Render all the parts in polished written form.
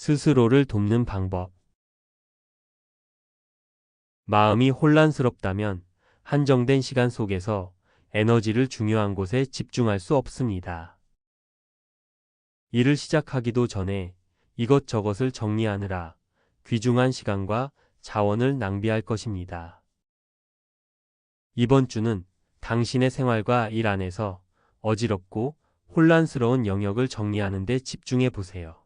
스스로를 돕는 방법. 마음이 혼란스럽다면 한정된 시간 속에서 에너지를 중요한 곳에 집중할 수 없습니다. 일을 시작하기도 전에 이것저것을 정리하느라 귀중한 시간과 자원을 낭비할 것입니다. 이번 주는 당신의 생활과 일 안에서 어지럽고 혼란스러운 영역을 정리하는 데 집중해 보세요.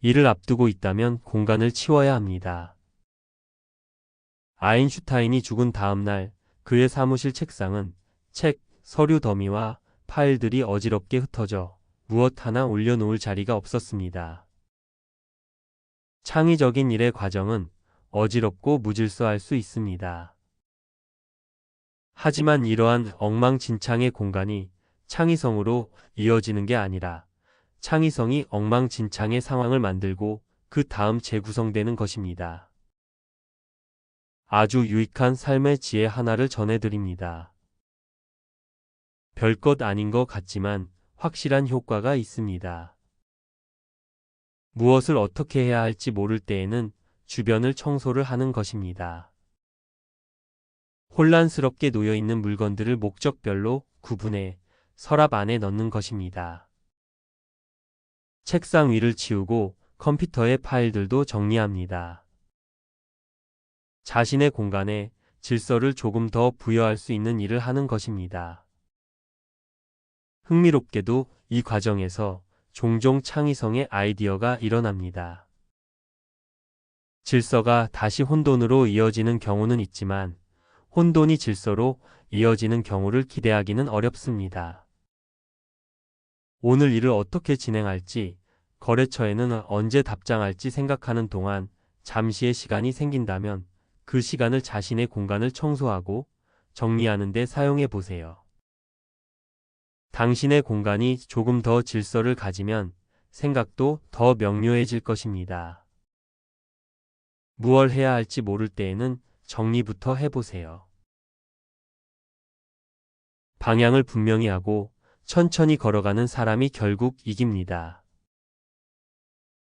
일을 앞두고 있다면 공간을 치워야 합니다. 아인슈타인이 죽은 다음 날 그의 사무실 책상은 책, 서류 더미와 파일들이 어지럽게 흩어져 무엇 하나 올려놓을 자리가 없었습니다. 창의적인 일의 과정은 어지럽고 무질서할 수 있습니다. 하지만 이러한 엉망진창의 공간이 창의성으로 이어지는 게 아니라 창의성이 엉망진창의 상황을 만들고 그 다음 재구성되는 것입니다. 아주 유익한 삶의 지혜 하나를 전해드립니다. 별것 아닌 것 같지만 확실한 효과가 있습니다. 무엇을 어떻게 해야 할지 모를 때에는 주변을 청소를 하는 것입니다. 혼란스럽게 놓여있는 물건들을 목적별로 구분해 서랍 안에 넣는 것입니다. 책상 위를 치우고 컴퓨터의 파일들도 정리합니다. 자신의 공간에 질서를 조금 더 부여할 수 있는 일을 하는 것입니다. 흥미롭게도 이 과정에서 종종 창의성의 아이디어가 일어납니다. 질서가 다시 혼돈으로 이어지는 경우는 있지만 혼돈이 질서로 이어지는 경우를 기대하기는 어렵습니다. 오늘 일을 어떻게 진행할지, 거래처에는 언제 답장할지 생각하는 동안 잠시의 시간이 생긴다면 그 시간을 자신의 공간을 청소하고 정리하는 데 사용해 보세요. 당신의 공간이 조금 더 질서를 가지면 생각도 더 명료해질 것입니다. 무얼 해야 할지 모를 때에는 정리부터 해보세요. 방향을 분명히 하고 천천히 걸어가는 사람이 결국 이깁니다.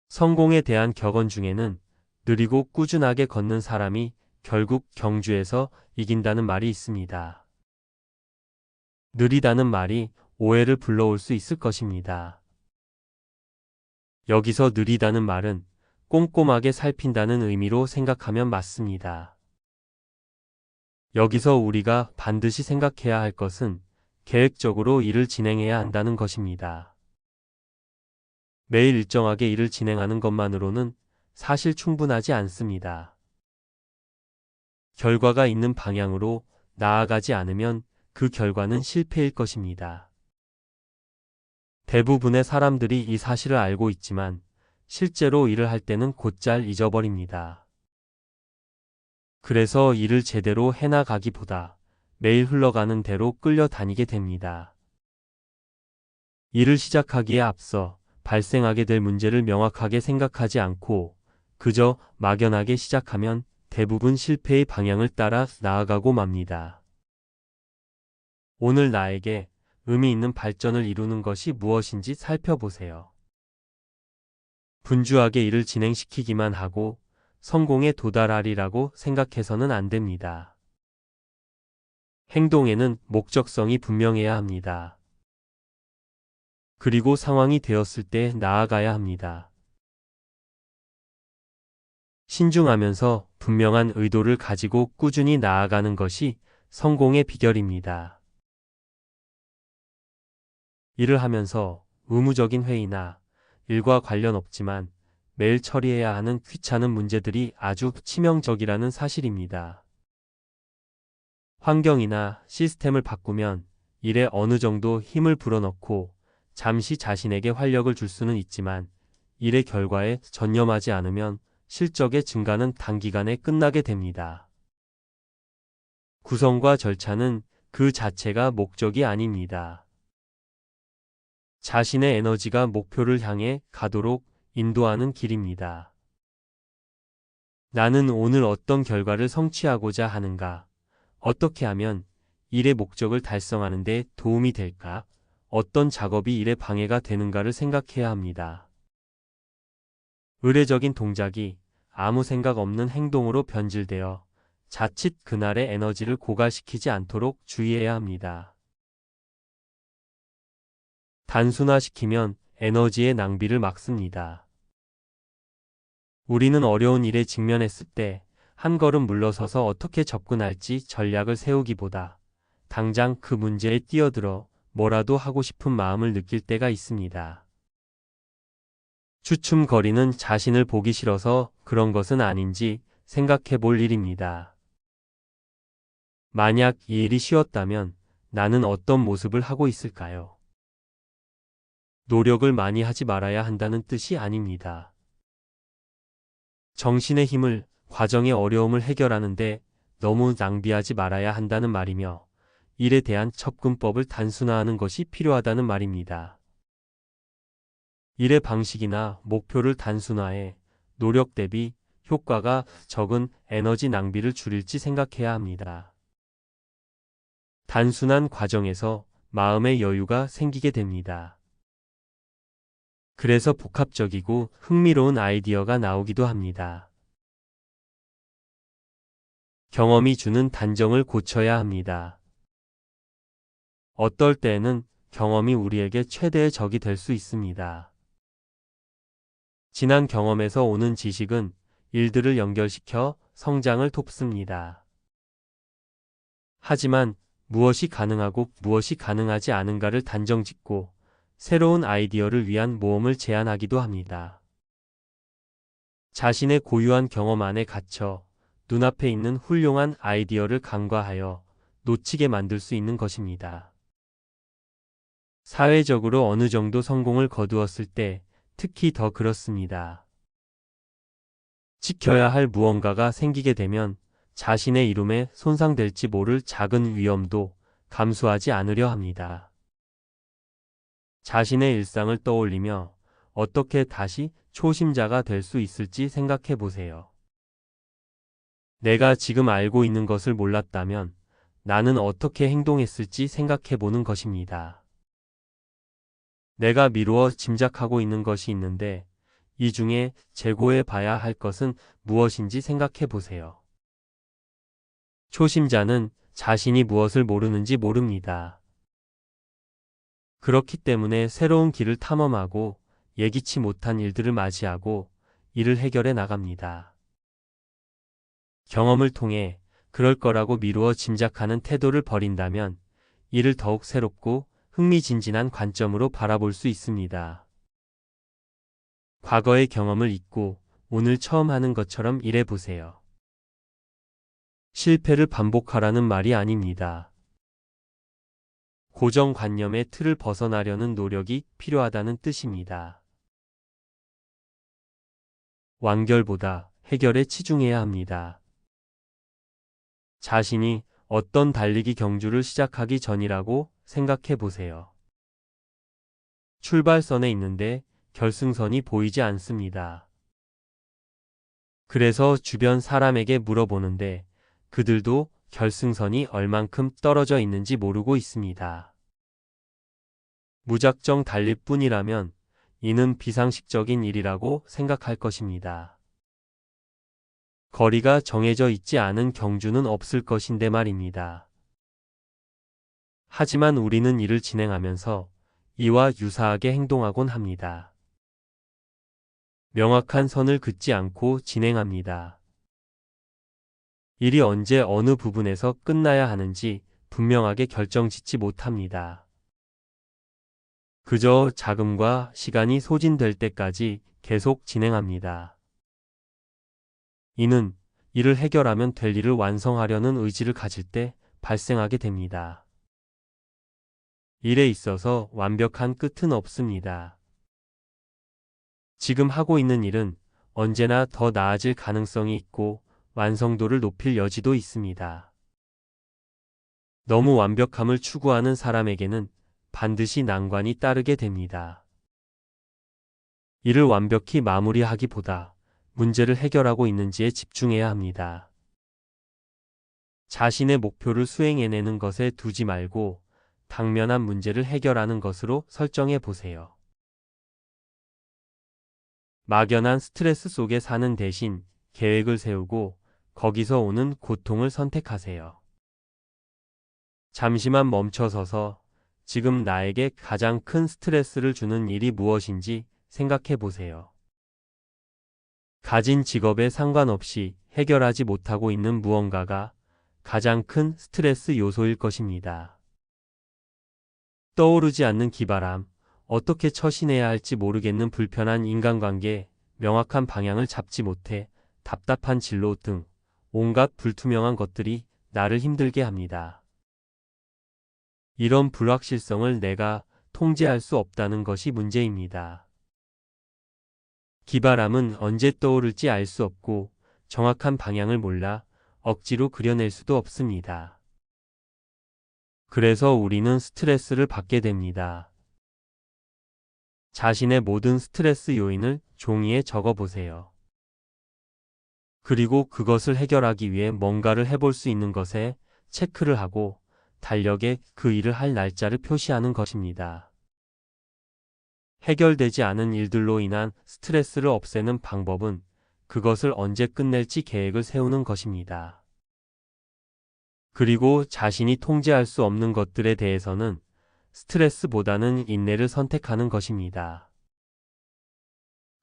성공에 대한 격언 중에는 느리고 꾸준하게 걷는 사람이 결국 경주에서 이긴다는 말이 있습니다. 느리다는 말이 오해를 불러올 수 있을 것입니다. 여기서 느리다는 말은 꼼꼼하게 살핀다는 의미로 생각하면 맞습니다. 여기서 우리가 반드시 생각해야 할 것은 계획적으로 일을 진행해야 한다는 것입니다. 매일 일정하게 일을 진행하는 것만으로는 사실 충분하지 않습니다. 결과가 있는 방향으로 나아가지 않으면 그 결과는 실패일 것입니다. 대부분의 사람들이 이 사실을 알고 있지만 실제로 일을 할 때는 곧잘 잊어버립니다. 그래서 일을 제대로 해나가기보다 매일 흘러가는 대로 끌려다니게 됩니다. 일을 시작하기에 앞서 발생하게 될 문제를 명확하게 생각하지 않고 그저 막연하게 시작하면 대부분 실패의 방향을 따라 나아가고 맙니다. 오늘 나에게 의미 있는 발전을 이루는 것이 무엇인지 살펴보세요. 분주하게 일을 진행시키기만 하고 성공에 도달하리라고 생각해서는 안 됩니다. 행동에는 목적성이 분명해야 합니다. 그리고 상황이 되었을 때 나아가야 합니다. 신중하면서 분명한 의도를 가지고 꾸준히 나아가는 것이 성공의 비결입니다. 일을 하면서 의무적인 회의나 일과 관련 없지만 매일 처리해야 하는 귀찮은 문제들이 아주 치명적이라는 사실입니다. 환경이나 시스템을 바꾸면 일에 어느 정도 힘을 불어넣고 잠시 자신에게 활력을 줄 수는 있지만 일의 결과에 전념하지 않으면 실적의 증가는 단기간에 끝나게 됩니다. 구성과 절차는 그 자체가 목적이 아닙니다. 자신의 에너지가 목표를 향해 가도록 인도하는 길입니다. 나는 오늘 어떤 결과를 성취하고자 하는가? 어떻게 하면 일의 목적을 달성하는 데 도움이 될까? 어떤 작업이 일에 방해가 되는가를 생각해야 합니다. 의례적인 동작이 아무 생각 없는 행동으로 변질되어 자칫 그날의 에너지를 고갈시키지 않도록 주의해야 합니다. 단순화시키면 에너지의 낭비를 막습니다. 우리는 어려운 일에 직면했을 때 한 걸음 물러서서 어떻게 접근할지 전략을 세우기보다 당장 그 문제에 뛰어들어 뭐라도 하고 싶은 마음을 느낄 때가 있습니다. 주춤거리는 자신을 보기 싫어서 그런 것은 아닌지 생각해 볼 일입니다. 만약 이 일이 쉬웠다면 나는 어떤 모습을 하고 있을까요? 노력을 많이 하지 말아야 한다는 뜻이 아닙니다. 정신의 힘을 과정의 어려움을 해결하는데 너무 낭비하지 말아야 한다는 말이며 일에 대한 접근법을 단순화하는 것이 필요하다는 말입니다. 일의 방식이나 목표를 단순화해 노력 대비 효과가 적은 에너지 낭비를 줄일지 생각해야 합니다. 단순한 과정에서 마음의 여유가 생기게 됩니다. 그래서 복합적이고 흥미로운 아이디어가 나오기도 합니다. 경험이 주는 단정을 고쳐야 합니다. 어떨 때에는 경험이 우리에게 최대의 적이 될 수 있습니다. 지난 경험에서 오는 지식은 일들을 연결시켜 성장을 돕습니다. 하지만 무엇이 가능하고 무엇이 가능하지 않은가를 단정짓고 새로운 아이디어를 위한 모험을 제안하기도 합니다. 자신의 고유한 경험 안에 갇혀 눈앞에 있는 훌륭한 아이디어를 간과하여 놓치게 만들 수 있는 것입니다. 사회적으로 어느 정도 성공을 거두었을 때 특히 더 그렇습니다. 지켜야 할 무언가가 생기게 되면 자신의 이름에 손상될지 모를 작은 위험도 감수하지 않으려 합니다. 자신의 일상을 떠올리며 어떻게 다시 초심자가 될 수 있을지 생각해 보세요. 내가 지금 알고 있는 것을 몰랐다면 나는 어떻게 행동했을지 생각해 보는 것입니다. 내가 미루어 짐작하고 있는 것이 있는데 이 중에 재고해 봐야 할 것은 무엇인지 생각해 보세요. 초심자는 자신이 무엇을 모르는지 모릅니다. 그렇기 때문에 새로운 길을 탐험하고 예기치 못한 일들을 맞이하고 이를 해결해 나갑니다. 경험을 통해 그럴 거라고 미루어 짐작하는 태도를 버린다면 이를 더욱 새롭고 흥미진진한 관점으로 바라볼 수 있습니다. 과거의 경험을 잊고 오늘 처음 하는 것처럼 일해 보세요. 실패를 반복하라는 말이 아닙니다. 고정관념의 틀을 벗어나려는 노력이 필요하다는 뜻입니다. 완결보다 해결에 치중해야 합니다. 자신이 어떤 달리기 경주를 시작하기 전이라고 생각해 보세요. 출발선에 있는데 결승선이 보이지 않습니다. 그래서 주변 사람에게 물어보는데 그들도 결승선이 얼만큼 떨어져 있는지 모르고 있습니다. 무작정 달릴 뿐이라면 이는 비상식적인 일이라고 생각할 것입니다. 거리가 정해져 있지 않은 경주는 없을 것인데 말입니다. 하지만 우리는 이를 진행하면서 이와 유사하게 행동하곤 합니다. 명확한 선을 긋지 않고 진행합니다. 일이 언제 어느 부분에서 끝나야 하는지 분명하게 결정짓지 못합니다. 그저 자금과 시간이 소진될 때까지 계속 진행합니다. 이는 이를 해결하면 될 일을 완성하려는 의지를 가질 때 발생하게 됩니다. 일에 있어서 완벽한 끝은 없습니다. 지금 하고 있는 일은 언제나 더 나아질 가능성이 있고 완성도를 높일 여지도 있습니다. 너무 완벽함을 추구하는 사람에게는 반드시 난관이 따르게 됩니다. 이를 완벽히 마무리하기보다 문제를 해결하고 있는지에 집중해야 합니다. 자신의 목표를 수행해내는 것에 두지 말고 당면한 문제를 해결하는 것으로 설정해 보세요. 막연한 스트레스 속에 사는 대신 계획을 세우고 거기서 오는 고통을 선택하세요. 잠시만 멈춰서서 지금 나에게 가장 큰 스트레스를 주는 일이 무엇인지 생각해 보세요. 가진 직업에 상관없이 해결하지 못하고 있는 무언가가 가장 큰 스트레스 요소일 것입니다. 떠오르지 않는 기바람, 어떻게 처신해야 할지 모르겠는 불편한 인간관계, 명확한 방향을 잡지 못해 답답한 진로 등 온갖 불투명한 것들이 나를 힘들게 합니다. 이런 불확실성을 내가 통제할 수 없다는 것이 문제입니다. 기바람은 언제 떠오를지 알 수 없고 정확한 방향을 몰라 억지로 그려낼 수도 없습니다. 그래서 우리는 스트레스를 받게 됩니다. 자신의 모든 스트레스 요인을 종이에 적어 보세요. 그리고 그것을 해결하기 위해 뭔가를 해볼 수 있는 것에 체크를 하고 달력에 그 일을 할 날짜를 표시하는 것입니다. 해결되지 않은 일들로 인한 스트레스를 없애는 방법은 그것을 언제 끝낼지 계획을 세우는 것입니다. 그리고 자신이 통제할 수 없는 것들에 대해서는 스트레스보다는 인내를 선택하는 것입니다.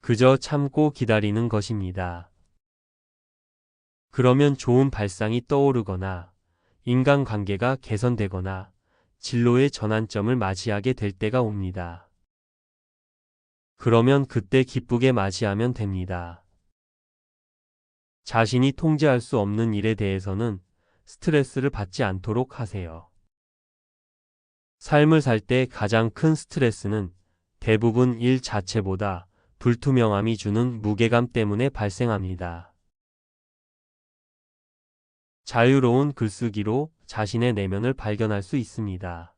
그저 참고 기다리는 것입니다. 그러면 좋은 발상이 떠오르거나 인간관계가 개선되거나 진로의 전환점을 맞이하게 될 때가 옵니다. 그러면 그때 기쁘게 맞이하면 됩니다. 자신이 통제할 수 없는 일에 대해서는 스트레스를 받지 않도록 하세요. 삶을 살 때 가장 큰 스트레스는 대부분 일 자체보다 불투명함이 주는 무게감 때문에 발생합니다. 자유로운 글쓰기로 자신의 내면을 발견할 수 있습니다.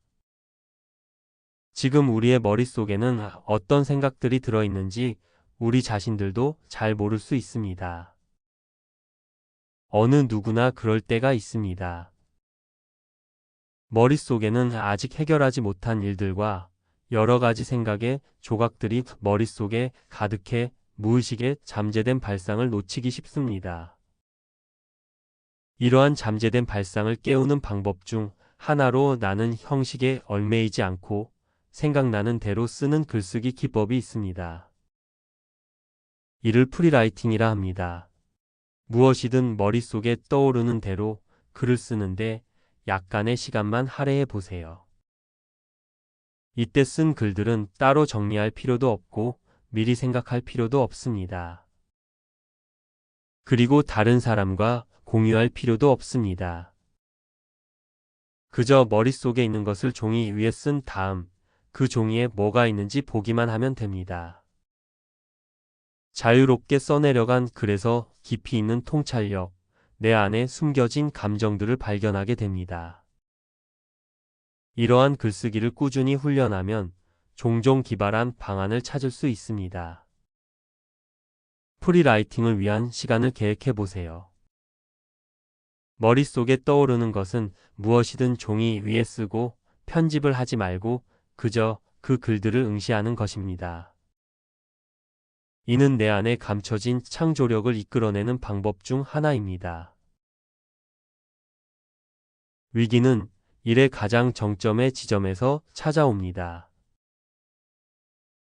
지금 우리의 머릿속에는 어떤 생각들이 들어있는지 우리 자신들도 잘 모를 수 있습니다. 어느 누구나 그럴 때가 있습니다. 머릿속에는 아직 해결하지 못한 일들과 여러 가지 생각의 조각들이 머릿속에 가득해 무의식에 잠재된 발상을 놓치기 쉽습니다. 이러한 잠재된 발상을 깨우는 방법 중 하나로 나는 형식에 얽매이지 않고 생각나는 대로 쓰는 글쓰기 기법이 있습니다. 이를 프리라이팅이라 합니다. 무엇이든 머릿속에 떠오르는 대로 글을 쓰는데 약간의 시간만 할애해 보세요. 이때 쓴 글들은 따로 정리할 필요도 없고 미리 생각할 필요도 없습니다. 그리고 다른 사람과 공유할 필요도 없습니다. 그저 머릿속에 있는 것을 종이 위에 쓴 다음 그 종이에 뭐가 있는지 보기만 하면 됩니다. 자유롭게 써내려간 글에서 깊이 있는 통찰력, 내 안에 숨겨진 감정들을 발견하게 됩니다. 이러한 글쓰기를 꾸준히 훈련하면 종종 기발한 방안을 찾을 수 있습니다. 프리라이팅을 위한 시간을 계획해 보세요. 머릿속에 떠오르는 것은 무엇이든 종이 위에 쓰고 편집을 하지 말고 그저 그 글들을 응시하는 것입니다. 이는 내 안에 감춰진 창조력을 이끌어내는 방법 중 하나입니다. 위기는 일의 가장 정점의 지점에서 찾아옵니다.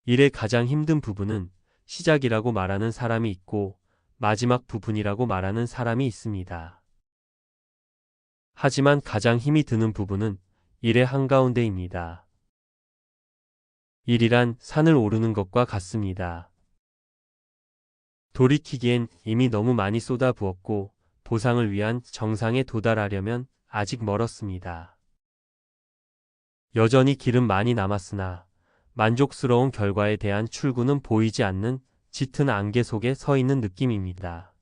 일의 가장 힘든 부분은 시작이라고 말하는 사람이 있고 마지막 부분이라고 말하는 사람이 있습니다. 하지만 가장 힘이 드는 부분은 일의 한가운데입니다. 일이란 산을 오르는 것과 같습니다. 돌이키기엔 이미 너무 많이 쏟아부었고 보상을 위한 정상에 도달하려면 아직 멀었습니다. 여전히 길은 많이 남았으나 만족스러운 결과에 대한 출구는 보이지 않는 짙은 안개 속에 서 있는 느낌입니다.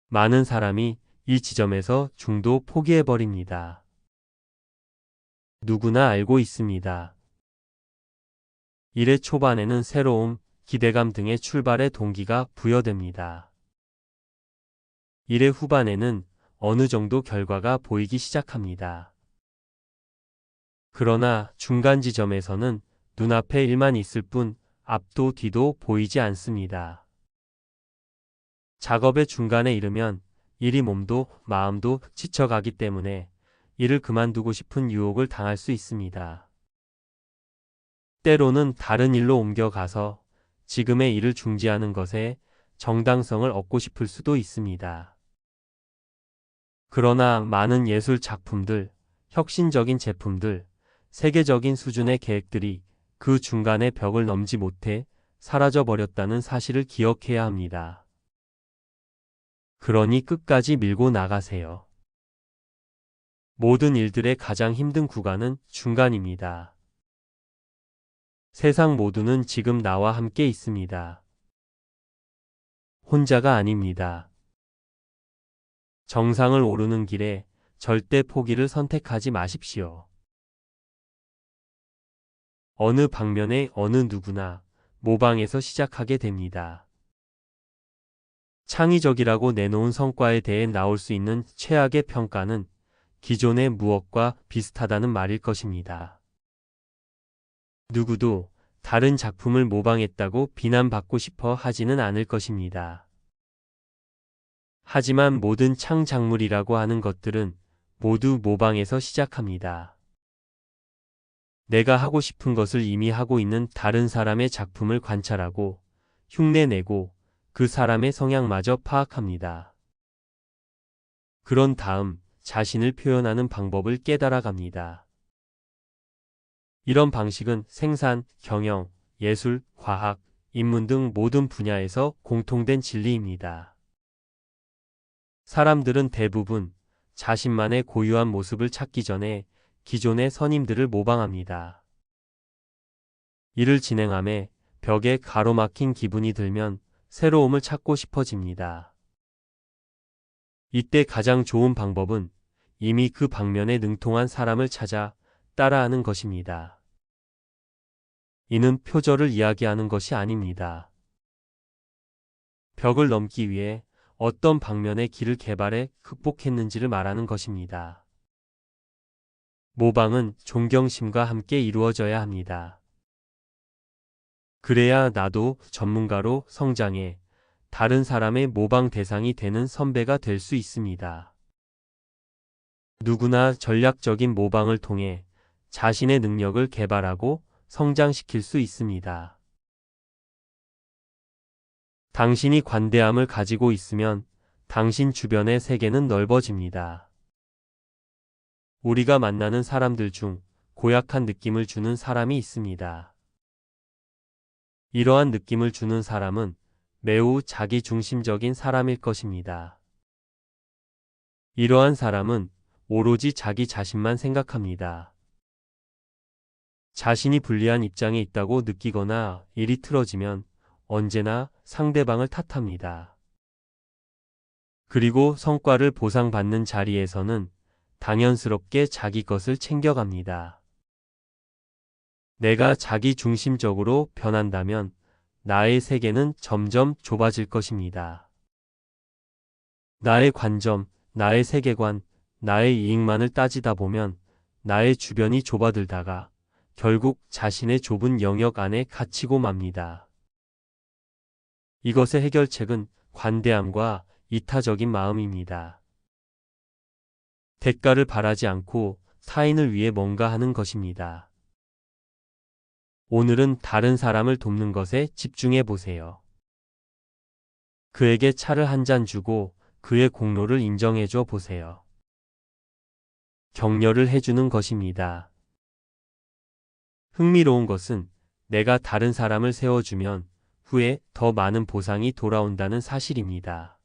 많은 사람이 이 지점에서 중도 포기해버립니다. 누구나 알고 있습니다. 일의 초반에는 새로움, 기대감 등의 출발의 동기가 부여됩니다. 일의 후반에는 어느 정도 결과가 보이기 시작합니다. 그러나 중간 지점에서는 눈앞에 일만 있을 뿐 앞도 뒤도 보이지 않습니다. 작업의 중간에 이르면 일이 몸도 마음도 지쳐가기 때문에 일을 그만두고 싶은 유혹을 당할 수 있습니다. 때로는 다른 일로 옮겨가서 지금의 일을 중지하는 것에 정당성을 얻고 싶을 수도 있습니다. 그러나 많은 예술 작품들, 혁신적인 제품들, 세계적인 수준의 계획들이 그 중간의 벽을 넘지 못해 사라져 버렸다는 사실을 기억해야 합니다. 그러니 끝까지 밀고 나가세요. 모든 일들의 가장 힘든 구간은 중간입니다. 세상 모두는 지금 나와 함께 있습니다. 혼자가 아닙니다. 정상을 오르는 길에 절대 포기를 선택하지 마십시오. 어느 방면에 어느 누구나 모방에서 시작하게 됩니다. 창의적이라고 내놓은 성과에 대해 나올 수 있는 최악의 평가는 기존의 무엇과 비슷하다는 말일 것입니다. 누구도 다른 작품을 모방했다고 비난받고 싶어 하지는 않을 것입니다. 하지만 모든 창작물이라고 하는 것들은 모두 모방에서 시작합니다. 내가 하고 싶은 것을 이미 하고 있는 다른 사람의 작품을 관찰하고 흉내내고 그 사람의 성향마저 파악합니다. 그런 다음 자신을 표현하는 방법을 깨달아갑니다. 이런 방식은 생산, 경영, 예술, 과학, 인문 등 모든 분야에서 공통된 진리입니다. 사람들은 대부분 자신만의 고유한 모습을 찾기 전에 기존의 선임들을 모방합니다. 일을 진행함에 벽에 가로막힌 기분이 들면 새로움을 찾고 싶어집니다. 이때 가장 좋은 방법은 이미 그 방면에 능통한 사람을 찾아 따라하는 것입니다. 이는 표절을 이야기하는 것이 아닙니다. 벽을 넘기 위해 어떤 방면의 길을 개발해 극복했는지를 말하는 것입니다. 모방은 존경심과 함께 이루어져야 합니다. 그래야 나도 전문가로 성장해 다른 사람의 모방 대상이 되는 선배가 될 수 있습니다. 누구나 전략적인 모방을 통해 자신의 능력을 개발하고 성장시킬 수 있습니다. 당신이 관대함을 가지고 있으면 당신 주변의 세계는 넓어집니다. 우리가 만나는 사람들 중 고약한 느낌을 주는 사람이 있습니다. 이러한 느낌을 주는 사람은 매우 자기중심적인 사람일 것입니다. 이러한 사람은 오로지 자기 자신만 생각합니다. 자신이 불리한 입장에 있다고 느끼거나 일이 틀어지면 언제나 상대방을 탓합니다. 그리고 성과를 보상받는 자리에서는 당연스럽게 자기 것을 챙겨갑니다. 내가 자기중심적으로 변한다면 나의 세계는 점점 좁아질 것입니다. 나의 관점, 나의 세계관, 나의 이익만을 따지다 보면 나의 주변이 좁아들다가 결국 자신의 좁은 영역 안에 갇히고 맙니다. 이것의 해결책은 관대함과 이타적인 마음입니다. 대가를 바라지 않고 타인을 위해 뭔가 하는 것입니다. 오늘은 다른 사람을 돕는 것에 집중해 보세요. 그에게 차를 한 잔 주고 그의 공로를 인정해 줘 보세요. 격려를 해주는 것입니다. 흥미로운 것은 내가 다른 사람을 세워주면 후에 더 많은 보상이 돌아온다는 사실입니다.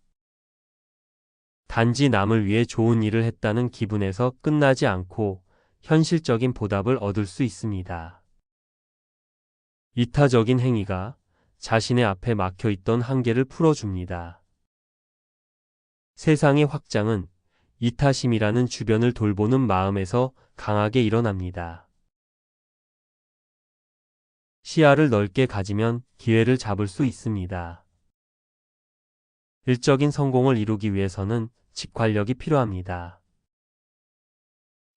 단지 남을 위해 좋은 일을 했다는 기분에서 끝나지 않고 현실적인 보답을 얻을 수 있습니다. 이타적인 행위가 자신의 앞에 막혀 있던 한계를 풀어줍니다. 세상의 확장은 이타심이라는 주변을 돌보는 마음에서 강하게 일어납니다. 시야를 넓게 가지면 기회를 잡을 수 있습니다. 일적인 성공을 이루기 위해서는 직관력이 필요합니다.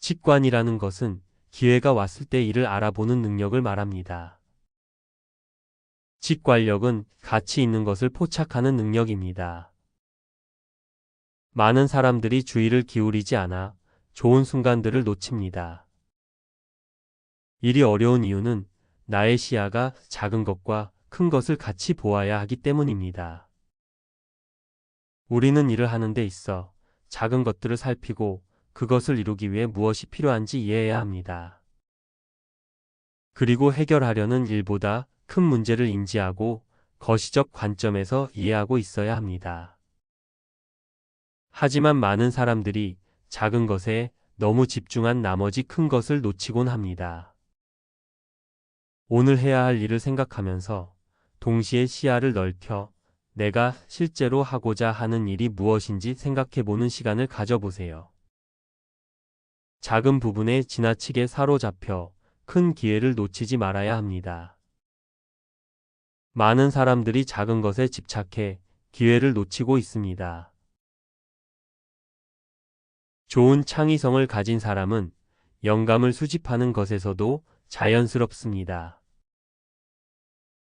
직관이라는 것은 기회가 왔을 때 이를 알아보는 능력을 말합니다. 직관력은 가치 있는 것을 포착하는 능력입니다. 많은 사람들이 주의를 기울이지 않아 좋은 순간들을 놓칩니다. 일이 어려운 이유는 나의 시야가 작은 것과 큰 것을 같이 보아야 하기 때문입니다. 우리는 일을 하는 데 있어 작은 것들을 살피고 그것을 이루기 위해 무엇이 필요한지 이해해야 합니다. 그리고 해결하려는 일보다 큰 문제를 인지하고 거시적 관점에서 이해하고 있어야 합니다. 하지만 많은 사람들이 작은 것에 너무 집중한 나머지 큰 것을 놓치곤 합니다. 오늘 해야 할 일을 생각하면서 동시에 시야를 넓혀 내가 실제로 하고자 하는 일이 무엇인지 생각해 보는 시간을 가져보세요. 작은 부분에 지나치게 사로잡혀 큰 기회를 놓치지 말아야 합니다. 많은 사람들이 작은 것에 집착해 기회를 놓치고 있습니다. 좋은 창의성을 가진 사람은 영감을 수집하는 것에서도 자연스럽습니다.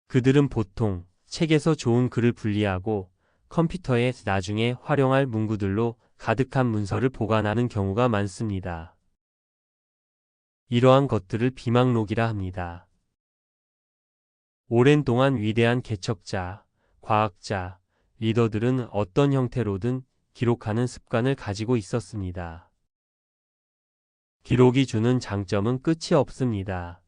그들은 보통 책에서 좋은 글을 분리하고 컴퓨터에 나중에 활용할 문구들로 가득한 문서를 보관하는 경우가 많습니다. 이러한 것들을 비망록이라 합니다. 오랜 동안 위대한 개척자, 과학자, 리더들은 어떤 형태로든 기록하는 습관을 가지고 있었습니다. 기록이 주는 장점은 끝이 없습니다.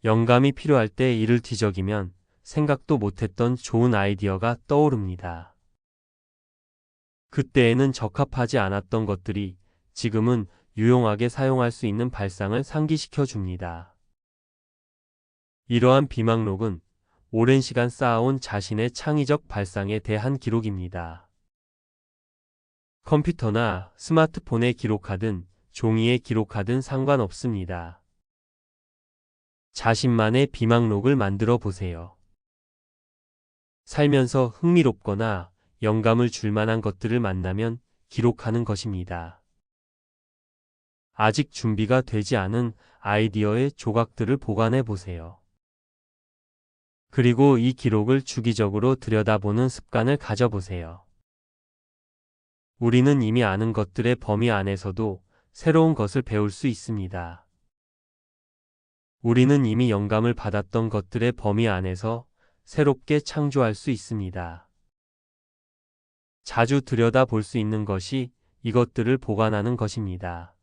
영감이 필요할 때 이를 뒤적이면 생각도 못했던 좋은 아이디어가 떠오릅니다. 그때에는 적합하지 않았던 것들이 지금은 유용하게 사용할 수 있는 발상을 상기시켜 줍니다. 이러한 비망록은 오랜 시간 쌓아온 자신의 창의적 발상에 대한 기록입니다. 컴퓨터나 스마트폰에 기록하든 종이에 기록하든 상관없습니다. 자신만의 비망록을 만들어 보세요. 살면서 흥미롭거나 영감을 줄 만한 것들을 만나면 기록하는 것입니다. 아직 준비가 되지 않은 아이디어의 조각들을 보관해 보세요. 그리고 이 기록을 주기적으로 들여다보는 습관을 가져보세요. 우리는 이미 아는 것들의 범위 안에서도 새로운 것을 배울 수 있습니다. 우리는 이미 영감을 받았던 것들의 범위 안에서 새롭게 창조할 수 있습니다. 자주 들여다볼 수 있는 것이 이것들을 보관하는 것입니다.